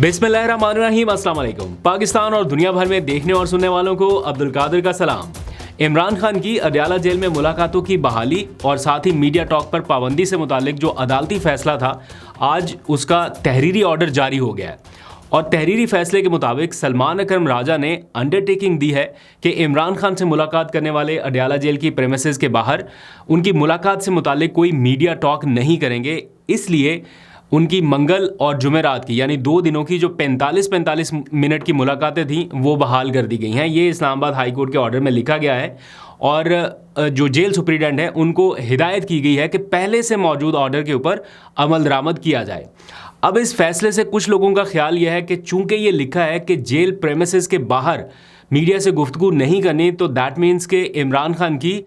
बिस्मिल्लाहिर्रहमानिर्रहीम, अस्सलाम वालेकुम। पाकिस्तान और दुनिया भर में देखने और सुनने वालों को अब्दुल कादिर का सलाम। इमरान खान की अडयाला जेल में मुलाकातों की बहाली और साथ ही मीडिया टॉक पर पाबंदी से मुतालिक जो अदालती फैसला था, आज उसका तहरीरी ऑर्डर जारी हो गया है। और तहरीरी फैसले के मुताबिक सलमान अकरम राजा ने अंडरटेकिंग दी है कि इमरान खान से मुलाकात करने वाले अडयाला जेल की प्रेमिसेस के बाहर उनकी मुलाकात से मुतालिक कोई मीडिया टॉक नहीं करेंगे। इसलिए उनकी मंगल और जुमेरात की यानी 2 दिनों की जो 45 मिनट की मुलाकातें थीं वो बहाल कर दी गई हैं। ये इस्लामाबाद हाई कोर्ट के ऑर्डर में लिखा गया है और जो जेल सुप्रीडेंट हैं उनको हिदायत की गई है कि पहले से मौजूद ऑर्डर के ऊपर अमल दरामद किया जाए। अब इस फैसले से कुछ लोगों का ख्याल यह है कि चूंकि ये लिखा है कि जेल प्रेमिसेस के बाहर मीडिया से गुफ्तगू नहीं करनी, तो दैट मीन्स कि इमरान खान की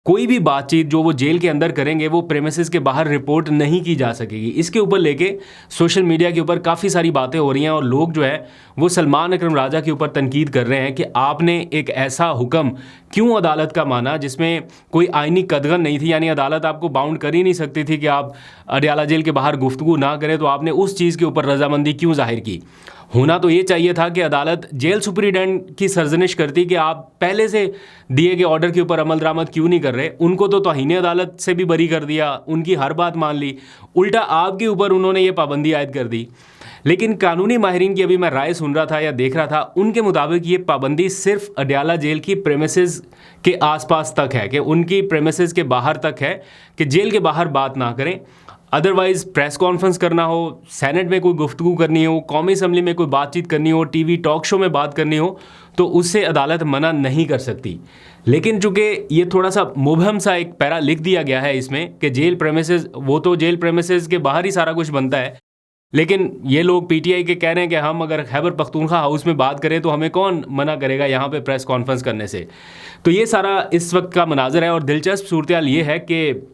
कोई भी बातचीत जो वो जेल के अंदर करेंगे वो प्रेमिसेस के बाहर रिपोर्ट नहीं की जा सकेगी। इसके ऊपर लेके सोशल मीडिया के ऊपर काफ़ी सारी बातें हो रही हैं और लोग जो है वो सलमान अकरम राजा के ऊपर तनकीद कर रहे हैं कि आपने एक ऐसा हुक्म क्यों अदालत का माना जिसमें कोई आइनी कदगन नहीं थी, यानी अदालत आपको बाउंड कर ही नहीं सकती थी कि आप अडयाला जेल के बाहर गुफ्तगू ना करें, तो आपने उस चीज़ के ऊपर रजामंदी क्यों जाहिर की। होना तो ये चाहिए था कि अदालत जेल सुपरिटेंडेंट की सरजनिश करती कि आप पहले से दिए गए ऑर्डर के ऊपर अमल दरामद क्यों नहीं कर रहे। उनको तो तौहीन अदालत से भी बरी कर दिया, उनकी हर बात मान ली, उल्टा आपके ऊपर उन्होंने ये पाबंदी आयद कर दी। लेकिन कानूनी माहिरीन की अभी मैं राय सुन रहा था या देख रहा था, उनके मुताबिक ये पाबंदी सिर्फ अडयाला जेल की प्रेमिसेस के आसपास तक है, कि उनकी प्रेमिसेस के बाहर तक है, कि जेल के बाहर बात ना करें। अदरवाइज़ प्रेस कॉन्फ्रेंस करना हो, सेनेट में कोई गुफ्तगू करनी हो, कौमी असम्बली में कोई बातचीत करनी हो, टीवी टॉक शो में बात करनी हो, तो उससे अदालत मना नहीं कर सकती। लेकिन चूंकि ये थोड़ा सा मुबहम सा एक पैरा लिख दिया गया है इसमें कि जेल प्रेमिसेस, वो तो जेल प्रेमिसेस के बाहर ही सारा कुछ बनता है, लेकिन ये लोग पीटीआई के कह रहे हैं कि हम अगर खैबर पख्तूनख्वा हाउस में बात करें तो हमें कौन मना करेगा यहाँ पे प्रेस कॉन्फ्रेंस करने से। तो ये सारा इस वक्त का मनाजर है और दिलचस्प सूरत ये है कि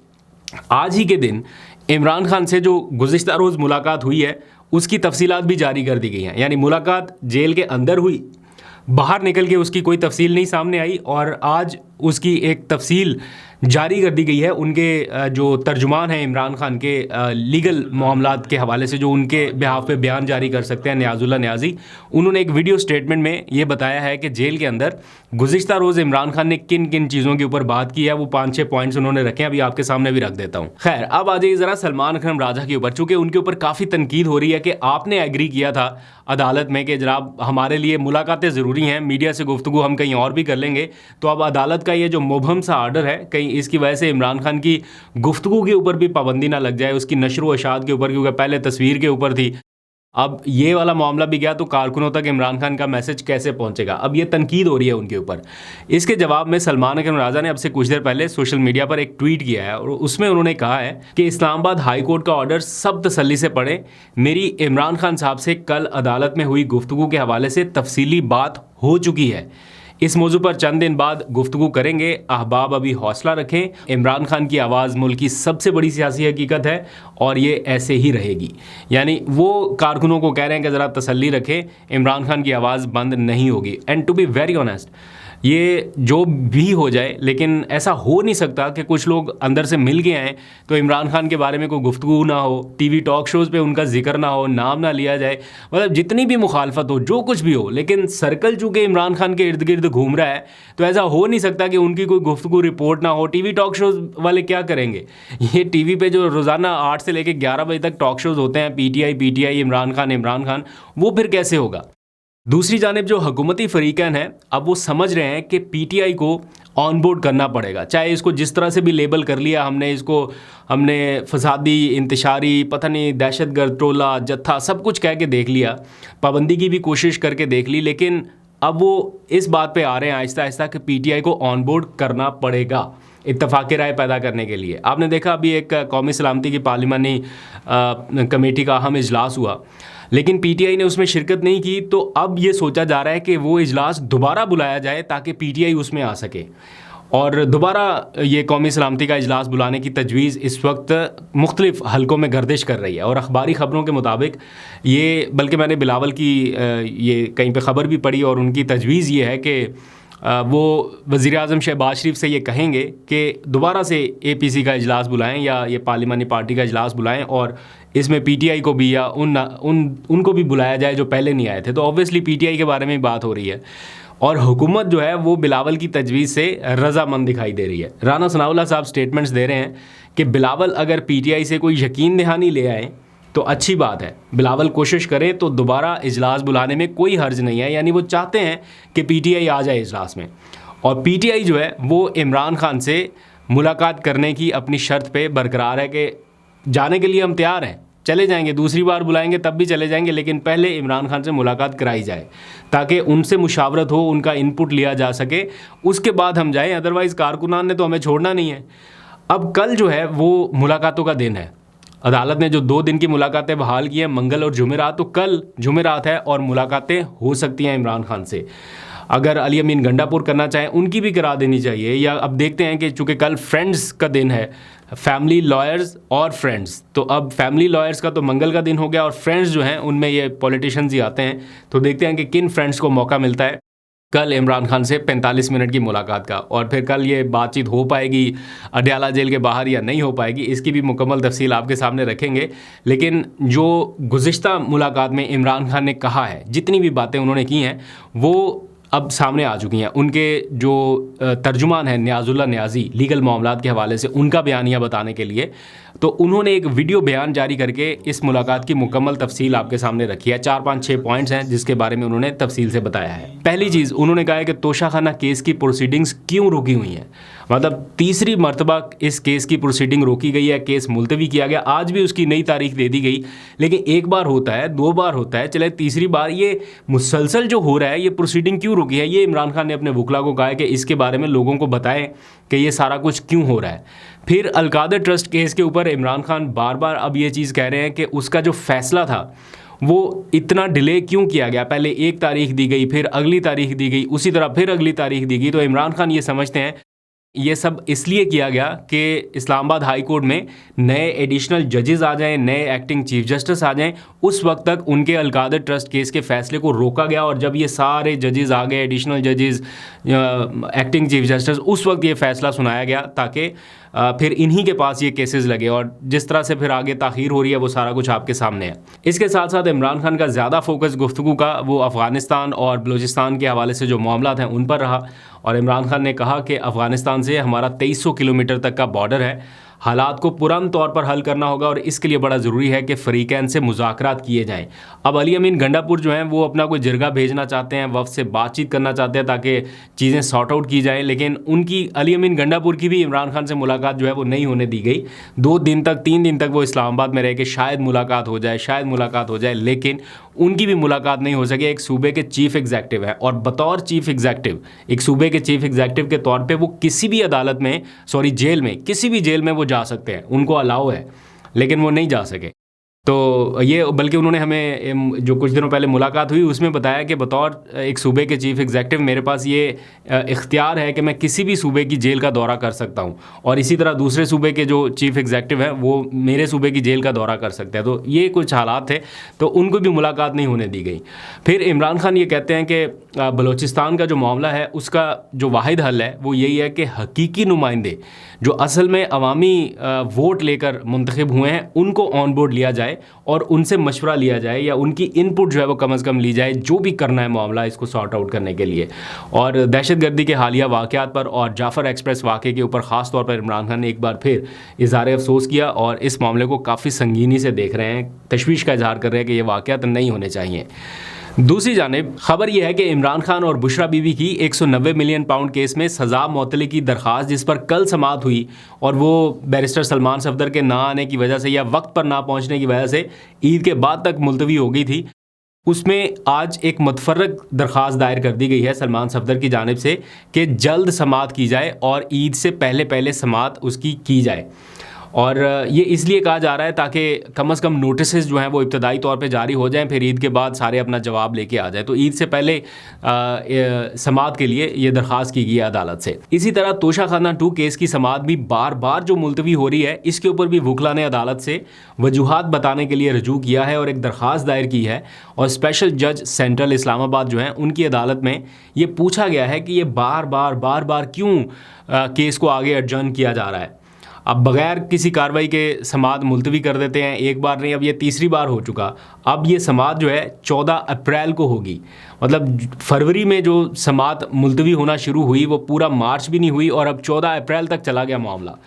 आज ही के दिन इमरान खान से जो गुज़िश्ता रोज़ मुलाकात हुई है उसकी तफसीलात भी जारी कर दी गई हैं। यानी मुलाकात जेल के अंदर हुई, बाहर निकल के उसकी कोई तफसील नहीं सामने आई और आज उसकी एक तफसील जारी कर दी गई है। उनके जो तर्जुमान हैं इमरान खान के लीगल मामलात के हवाले से, जो उनके बिहाफ पे बयान जारी कर सकते हैं, नियाजुल्ला नियाजी, उन्होंने एक वीडियो स्टेटमेंट में ये बताया है कि जेल के अंदर गुज़िश्ता रोज़ इमरान खान ने किन किन चीज़ों के ऊपर बात की है। वो 5-6 पॉइंट्स उन्होंने रखे हैं, अभी आपके सामने भी रख देता हूँ। खैर, अब आ जाइए ज़रा सलमान अकरम राजा के ऊपर। चूँकि उनके ऊपर काफ़ी तनकीद हो रही है कि आपने एग्री किया था अदालत में कि जनाब हमारे लिए मुलाकातें ज़रूरी हैं, मीडिया से गुफ्तगू हम कहीं और भी कर लेंगे, तो अब अदालत का ये जो मुबहम सा आर्डर है, कहीं इसकी वजह से इमरान खान की गुफ्तगू के ऊपर भी पाबंदी ना लग जाए, उसकी नशर व इशात के ऊपर, क्योंकि पहले तस्वीर के ऊपर थी। अब ये वाला मामला भी गया तो कारकुनों तक इमरान खान का मैसेज कैसे पहुंचेगा। अब ये तनकीद हो रही है उनके ऊपर। इसके जवाब में सलमान अकरम राजा ने अब से कुछ देर पहले सोशल मीडिया पर एक ट्वीट किया है और उसमें उन्होंने कहा है कि इस्लामाबाद हाई कोर्ट का ऑर्डर सब तसल्ली से पढ़ें। मेरी इमरान खान साहब से कल अदालत में हुई गुफ्तगू के हवाले से तफसीली बात हो चुकी है। इस मौजू पर चंद दिन बाद गुफ्तगू करेंगे। अहबाब अभी हौसला रखें। इमरान खान की आवाज़ मुल्क की सबसे बड़ी सियासी हकीकत है और ये ऐसे ही रहेगी। यानी वो कारकुनों को कह रहे हैं कि ज़रा तसल्ली रखें, इमरान खान की आवाज़ बंद नहीं होगी। And to be very honest, ये जो भी हो जाए, लेकिन ऐसा हो नहीं सकता कि कुछ लोग अंदर से मिल के आएँ तो इमरान खान के बारे में कोई गुफ्तगू ना हो, टीवी टॉक शोज़ पे उनका जिक्र ना हो, नाम ना लिया जाए, मतलब जितनी भी मुखालफत हो, जो कुछ भी हो, लेकिन सर्कल चूँकि इमरान खान के इर्द गिर्द घूम रहा है तो ऐसा हो नहीं सकता कि उनकी कोई गुफ्तगू रिपोर्ट ना हो। टीवी टॉक शोज़ वाले क्या करेंगे? ये टीवी पे जो रोज़ाना 8 से लेकर 11 बजे तक टॉक शोज़ होते हैं, पीटीआई इमरान खान, वो फिर कैसे होगा? दूसरी जानिब जो हुकूमती फ़रीक़ैन हैं, अब वो समझ रहे हैं कि पीटीआई को ऑन बोर्ड करना पड़ेगा। चाहे इसको जिस तरह से भी लेबल कर लिया हमने फसादी, इंतशारी, पता नहीं दहशतगर्द टोला, जत्था, सब कुछ कह के देख लिया, पाबंदी की भी कोशिश करके देख ली, लेकिन अब वो इस बात पे आ रहे हैं आहिस्ता आहिस्ता कि पीटीआई को ऑन बोर्ड करना पड़ेगा इत्तफ़ाक़ राय पैदा करने के लिए। आपने देखा अभी एक कौमी सलामती की पार्लिमानी कमेटी का अहम इजलास हुआ, लेकिन पीटीआई ने उसमें शिरकत नहीं की, तो अब ये सोचा जा रहा है कि वो इजलास दोबारा बुलाया जाए ताकि पीटीआई उसमें आ सके। और दोबारा ये कौमी सलामती का इजलास बुलाने की तजवीज़ इस वक्त मुख्तलिफ़ हलकों में गर्दिश कर रही है और अखबारी ख़बरों के मुताबिक ये, बल्कि मैंने बिलावल की ये कहीं पे ख़बर भी पढ़ी और उनकी तजवीज़ ये है कि वो वज़ीर-ए-आज़म शहबाज शरीफ से ये कहेंगे कि दोबारा से APC का इजलास बुलाएं या ये पार्लिमानी पार्टी का इजलास बुलाएं और इसमें PTI को भी या उनको भी बुलाया जाए जो पहले नहीं आए थे। तो ऑब्वियसली PTI के बारे में बात हो रही है और हुकूमत जो है वो बिलावल की तजवीज़ से रज़ामंद दिखाई दे रही है। राना सनाउल्लाह साहब स्टेटमेंट्स दे रहे हैं कि बिलावल अगर PTI से कोई यकीन दहानी ले आए तो अच्छी बात है, बिलावल कोशिश करें तो दोबारा इजलास बुलाने में कोई हर्ज नहीं है। यानी वो चाहते हैं कि PTI आ जाए इजलास में और PTI जो है वो इमरान खान से मुलाकात करने की अपनी शर्त पे बरकरार है कि जाने के लिए हम तैयार हैं, चले जाएंगे, दूसरी बार बुलाएंगे तब भी चले जाएंगे, लेकिन पहले इमरान खान से मुलाकात कराई जाए ताकि उनसे मुशावरत हो, उनका इनपुट लिया जा सके, उसके बाद हम जाएं। अदरवाइज़ कारकुनान ने तो हमें छोड़ना नहीं है। अब कल जो है वो मुलाकातों का दिन है। अदालत ने जो 2 दिन की मुलाकातें बहाल की हैं, मंगल और जुमेरात, तो कल जुमेरात है और मुलाकातें हो सकती हैं इमरान खान से। अगर अली अमीन गंडापुर करना चाहें उनकी भी करा देनी चाहिए, या अब देखते हैं कि चूँकि कल फ्रेंड्स का दिन है, फैमिली लॉयर्स और फ्रेंड्स, तो अब फैमिली लॉयर्स का तो मंगल का दिन हो गया और फ्रेंड्स जो हैं उनमें ये पॉलिटिशियंस ही आते हैं। तो देखते हैं कि किन फ्रेंड्स को मौका मिलता है कल इमरान खान से 45 मिनट की मुलाकात का, और फिर कल ये बातचीत हो पाएगी अडयाला जेल के बाहर या नहीं हो पाएगी, इसकी भी मुकम्मल तफसील आपके सामने रखेंगे। लेकिन जो गुज़िश्ता मुलाकात में इमरान खान ने कहा है, जितनी भी बातें उन्होंने की हैं वो अब सामने आ चुकी हैं। उनके जो तर्जुमान हैं न्याजुल्लाह न्याजी लीगल मामलात के हवाले से, उनका बयानिया बताने के लिए तो उन्होंने एक वीडियो बयान जारी करके इस मुलाकात की मुकम्मल तफसील आपके सामने रखी है। 4, 5, 6 पॉइंट्स हैं जिसके बारे में उन्होंने तफसील से बताया है। पहली चीज़ उन्होंने कहा है कि तोशाखाना केस की प्रोसीडिंग्स क्यों रोकी हुई हैं, मतलब तीसरी मरतबा इस केस की प्रोसीडिंग रोकी गई है, केस मुलतवी किया गया, आज भी उसकी नई तारीख दे दी गई। लेकिन एक बार होता है, 2 बार होता है, चले तीसरी बार ये मुसलसल जो हो रहा है, ये प्रोसीडिंग क्यों रुकी है, ये इमरान खान ने अपने वकला को कहा है कि इसके बारे में लोगों को बताएं कि ये सारा कुछ क्यों हो रहा है। फिर अलकादर ट्रस्ट केस के ऊपर इमरान खान बार बार अब ये चीज़ कह रहे हैं कि उसका जो फैसला था वो इतना डिले क्यों किया गया, पहले एक तारीख दी गई, फिर अगली तारीख दी गई, उसी तरह फिर अगली तारीख दी गई। तो इमरान खान ये समझते हैं ये सब इसलिए किया गया कि इस्लामाबाद हाई कोर्ट में नए एडिशनल जजेस आ जाएं, नए एक्टिंग चीफ जस्टिस आ जाएं, उस वक्त तक उनके अलकादर ट्रस्ट केस के फैसले को रोका गया। और जब ये सारे जजेस आ गए, एडिशनल जजेस, एक्टिंग चीफ जस्टिस, उस वक्त ये फैसला सुनाया गया ताकि फिर इन्हीं के पास ये केसेस लगे। और जिस तरह से फिर आगे ताख़ीर हो रही है वो सारा कुछ आपके सामने है। इसके साथ साथ इमरान खान का ज़्यादा फोकस गुफ्तगू का वो अफ़गानिस्तान और बलूचिस्तान के हवाले से जो मामलात हैं उन पर रहा। और इमरान खान ने कहा कि अफ़गानिस्तान से हमारा 2300 किलोमीटर तक का बॉर्डर है, हालात को पुरअमन तौर पर हल करना होगा और इसके लिए बड़ा ज़रूरी है कि फ़रीक़ैन से मुज़ाकरात किए जाएं। अब अली अमीन गंडापुर जो हैं वो अपना कोई जिरगा भेजना चाहते हैं, वफ़द से बातचीत करना चाहते हैं ताकि चीज़ें सॉर्ट आउट की जाएं, लेकिन उनकी अली अमीन गंडापुर की भी इमरान खान से मुलाकात जो है वो नहीं होने दी गई। 2 दिन तक 3 दिन तक वो इस्लामाबाद में रह के शायद मुलाकात हो जाए, शायद मुलाकात हो जाए, लेकिन उनकी भी मुलाकात नहीं हो सकी। एक सूबे के चीफ़ एग्जेक्टिव है और बतौर चीफ़ एग्जेक्टिव, एक सूबे के चीफ़ एग्जेक्टिव के तौर पे वो किसी भी अदालत में, जेल में, किसी भी जेल में वो जा सकते हैं, उनको अलाउ है, लेकिन वो नहीं जा सके। तो ये बल्कि उन्होंने हमें जो कुछ दिनों पहले मुलाकात हुई उसमें बताया कि बतौर एक सूबे के चीफ़ एग्जेक्टिव मेरे पास ये इख्तियार है कि मैं किसी भी सूबे की जेल का दौरा कर सकता हूँ, और इसी तरह दूसरे सूबे के जो चीफ़ एग्जेक्टिव हैं वो मेरे सूबे की जेल का दौरा कर सकते हैं। तो ये कुछ हालात थे, तो उनको भी मुलाकात नहीं होने दी गई। फिर इमरान खान ये कहते हैं कि बलूचिस्तान का जो मामला है उसका जो वाहिद हल है वो यही है कि हकीकी नुमाइंदे जो असल में अवामी वोट लेकर मुंतखब हुए हैं उनको ऑन बोर्ड लिया जाए और उनसे मशवरा लिया जाए, या उनकी इनपुट जो है वो कम अज़ कम ली जाए, जो भी करना है मामला इसको सॉर्ट आउट करने के लिए। और दहशतगर्दी के हालिया वाक़यात पर और जाफ़र एक्सप्रेस वाक़े के ऊपर ख़ास तौर पर इमरान खान ने एक बार फिर इज़हार अफसोस किया और इस मामले को काफ़ी संगीनी से देख रहे हैं, तशवीश का इजहार कर रहे हैं कि ये वाक़यात नहीं होने चाहिए। दूसरी जानिब खबर यह है कि इमरान खान और बुशरा बीवी की 190 मिलियन पाउंड केस में सज़ा मअतली की दरख्वास्त, जिस पर कल समाअत हुई और वो बैरिस्टर सलमान सफदर के ना आने की वजह से या वक्त पर ना पहुंचने की वजह से ईद के बाद तक मुलतवी हो गई थी, उसमें आज एक मुतफर्रक दरख्वास्त दायर कर दी गई है सलमान सफदर की जानिब से कि जल्द समाअत की जाए और ईद से पहले पहले समाअत उसकी की जाए। और ये इसलिए कहा जा रहा है ताकि कम से कम नोटिसेस जो हैं वो इब्तदाई तौर पे जारी हो जाएं, फिर ईद के बाद सारे अपना जवाब लेके आ जाएं। तो ईद से पहले समाअत के लिए ये दरख्वास्त की गई है अदालत से। इसी तरह तोशा खाना 2 केस की समाअत भी बार बार जो मुलतवी हो रही है, इसके ऊपर भी वकला ने अदालत से वजूहात बताने के लिए रजू किया है और एक दरख्वास्त दायर की है। और स्पेशल जज सेंट्रल इस्लामाबाद जो हैं उनकी अदालत में ये पूछा गया है कि ये बार बार क्यों केस को आगे एडजर्न किया जा रहा है। अब बग़ैर किसी कार्रवाई के समाअत मुलतवी कर देते हैं, एक बार नहीं, अब ये तीसरी बार हो चुका। अब ये समाअत जो है 14 अप्रैल को होगी। मतलब फरवरी में जो समाअत मुलतवी होना शुरू हुई वो पूरा मार्च भी नहीं हुई और अब 14 अप्रैल तक चला गया मामला।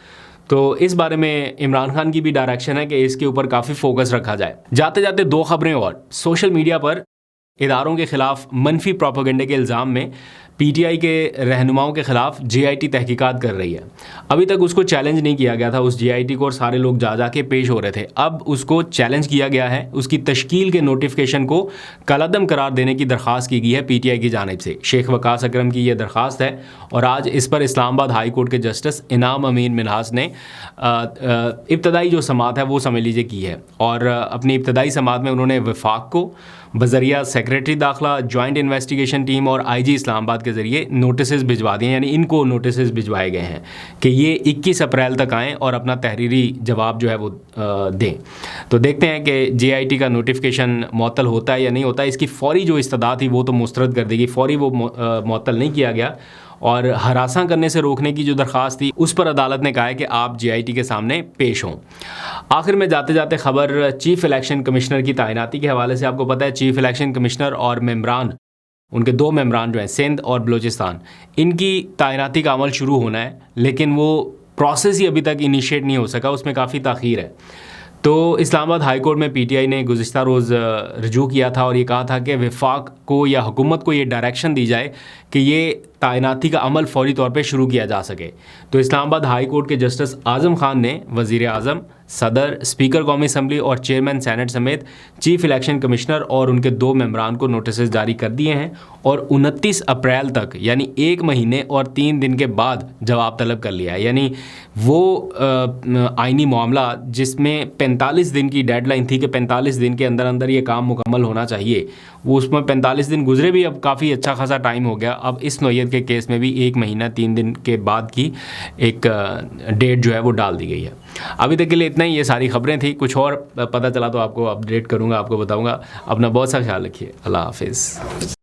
तो इस बारे में इमरान खान की भी डायरेक्शन है कि इसके ऊपर काफ़ी फोकस रखा जाए। जाते जाते 2 खबरें और। सोशल मीडिया पर इदारों के ख़िलाफ़ मनफी प्रोपेगेंडे के इल्ज़ाम में पीटीआई के रहनुमाओं के ख़िलाफ़ जेआईटी तहकीकात कर रही है। अभी तक उसको चैलेंज नहीं किया गया था उस जेआईटी को, और सारे लोग जा के पेश हो रहे थे। अब उसको चैलेंज किया गया है। उसकी तश्कील के नोटिफिकेशन को कलअदम करार देने की दरख्वास्त की गई है पीटीआई की जानिब से। शेख वकास अकरम की यह दरख्वास्त है और आज इस पर इस्लामाबाद हाई कोर्ट के जस्टिस इनाम अमीन मिन्हास ने इब्तदाई जो समाअत है वो समझ लीजिए की है। और अपनी इब्तदाई समाअत में उन्होंने वफाक को बज़रिया सेक्रेटरी दाखिला, जॉइंट इन्वेस्टिगेशन टीम और आईजी इस्लामाबाद के ज़रिए नोटिसेस भिजवा दिए, यानी इनको नोटिसेस भिजवाए गए हैं कि ये 21 अप्रैल तक आएँ और अपना तहरीरी जवाब जो है वो दें। तो देखते हैं कि जेआईटी का नोटिफिकेशन मुअत्तल होता है या नहीं होता है। इसकी फ़ौरी जो इस्तदा थी वो तो मुस्तरद कर देगी, फ़ौरी वो मुअत्तल नहीं किया गया। और हरासा करने से रोकने की जो दरख्वास्त थी उस पर अदालत ने कहा है कि आप जेआईटी के सामने पेश हों। आखिर में जाते जाते खबर चीफ़ इलेक्शन कमिश्नर की तैनाती के हवाले से। आपको पता है चीफ़ इलेक्शन कमिश्नर और मेम्बरान, उनके 2 मेम्बरान जो हैं सिंध और बलूचिस्तान, इनकी तैनाती का अमल शुरू होना है, लेकिन वो प्रोसेस ही अभी तक इनिशिएट नहीं हो सका, उसमें काफ़ी ताख़ीर है। तो इस्लामाबाद हाई कोर्ट में पीटीआई ने गुज़िश्ता रोज़ रजू किया था और ये कहा था कि वफाक को या हुकूमत को ये डायरेक्शन दी जाए कि ये तैनाती का अमल फौरी तौर पे शुरू किया जा सके। तो इस्लामाबाद हाई कोर्ट के जस्टिस आज़म खान ने वज़ीर आज़म, सदर, स्पीकर कौमी असम्बली और चेयरमैन सेनेट समेत चीफ़ इलेक्शन कमिश्नर और उनके 2 मेम्बरान को नोटिस जारी कर दिए हैं और 29 अप्रैल तक, यानी 1 महीने और 3 दिन के बाद जवाब तलब कर लिया है। यानी वो आइनी मामला जिसमें 45 दिन की डेडलाइन थी कि 45 दिन के अंदर अंदर ये काम मुकम्मल होना चाहिए, वो उसमें 45 दिन गुजरे भी, अब काफ़ी अच्छा खासा टाइम हो गया। अब इस नौइयत के केस में भी 1 महीना 3 दिन के बाद की एक डेट जो है वो डाल दी गई है। अभी तक के लिए इतना ही, ये सारी खबरें थी। कुछ और पता चला तो आपको अपडेट करूँगा, आपको बताऊँगा। अपना बहुत सा ख्याल रखिए। अल्लाह हाफिज़।